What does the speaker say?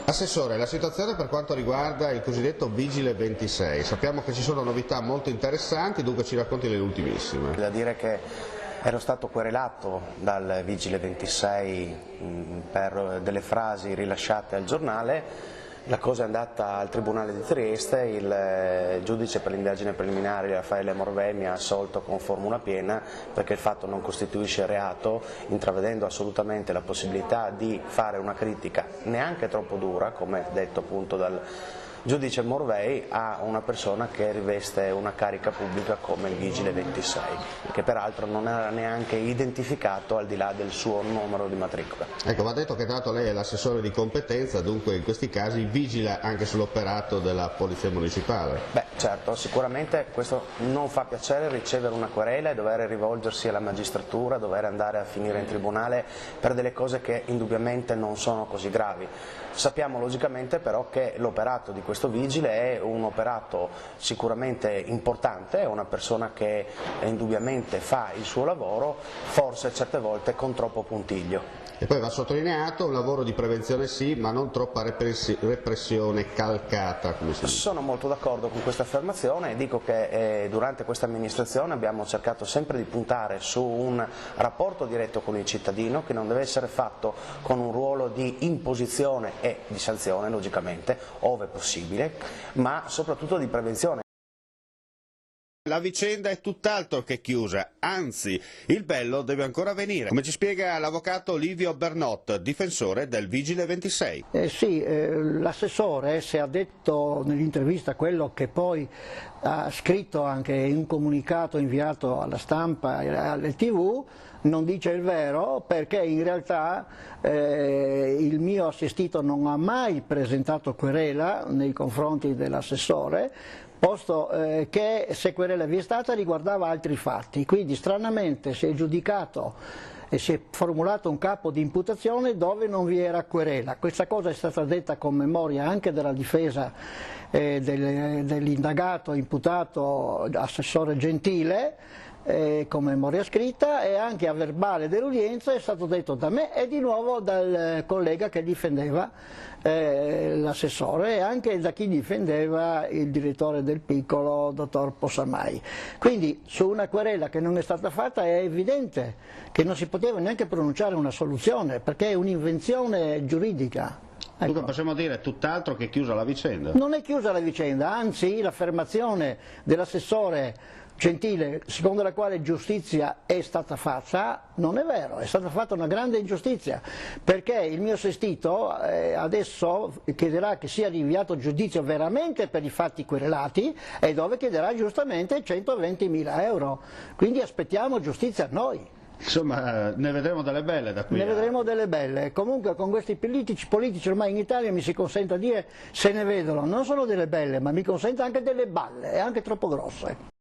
Assessore, la situazione per quanto riguarda il cosiddetto Vigile 26, sappiamo che ci sono novità molto interessanti, dunque ci racconti le ultimissime. Da dire che ero stato querelato dal Vigile 26 per delle frasi rilasciate al giornale. La cosa è andata al Tribunale di Trieste, il giudice per l'indagine preliminare Raffaele Morvei mi ha assolto con formula piena perché il fatto non costituisce reato, intravedendo assolutamente la possibilità di fare una critica neanche troppo dura, come detto appunto dal giudice Morvei, a una persona che riveste una carica pubblica come il Vigile 26, che peraltro non era neanche identificato al di là del suo numero di matricola. Ecco, va detto che dato lei è l'assessore di competenza, dunque in questi casi vigila anche sull'operato della Polizia Municipale. Beh, certo, sicuramente questo non fa piacere, ricevere una querela e dover rivolgersi alla magistratura, dover andare a finire in tribunale per delle cose che indubbiamente non sono così gravi. Sappiamo logicamente però che l'operato di questo vigile è un operato sicuramente importante, è una persona che indubbiamente fa il suo lavoro, forse certe volte con troppo puntiglio. E poi va sottolineato un lavoro di prevenzione sì, ma non troppa repressione calcata, come si dice. Sono molto d'accordo con questa affermazione e dico che durante questa amministrazione abbiamo cercato sempre di puntare su un rapporto diretto con il cittadino che non deve essere fatto con un ruolo di imposizione e di sanzione, logicamente, ove possibile, ma soprattutto di prevenzione. La vicenda è tutt'altro che chiusa, anzi, il bello deve ancora venire, come ci spiega l'avvocato Livio Bernot, difensore del Vigile 26. L'assessore, se ha detto nell'intervista quello che poi ha scritto anche in un comunicato inviato alla stampa e alle TV, non dice il vero, perché in realtà il mio assistito non ha mai presentato querela nei confronti dell'assessore, posto che se querela vi è stata riguardava altri fatti, quindi stranamente si è giudicato e si è formulato un capo di imputazione dove non vi era querela. Questa cosa è stata detta con memoria anche della difesa dell'indagato imputato assessore Gentile, con memoria scritta, e anche a verbale dell'udienza è stato detto da me e di nuovo dal collega che difendeva l'assessore e anche da chi difendeva il direttore del piccolo, dottor Possamai. Quindi su una querela che non è stata fatta è evidente che non si poteva neanche pronunciare una soluzione perché è un'invenzione giuridica. Ecco. Dunque possiamo dire tutt'altro che chiusa la vicenda? Non è chiusa la vicenda, anzi l'affermazione dell'assessore Gentile, secondo la quale giustizia è stata fatta, non è vero, è stata fatta una grande ingiustizia, perché il mio assistito adesso chiederà che sia rinviato giudizio veramente per i fatti querelati e dove chiederà giustamente 120.000 euro, quindi aspettiamo giustizia a noi. Insomma, ne vedremo delle belle da qui. Ne vedremo delle belle. Comunque con questi politici ormai in Italia mi si consente dire se ne vedono, non solo delle belle, ma mi consente anche delle balle, e anche troppo grosse.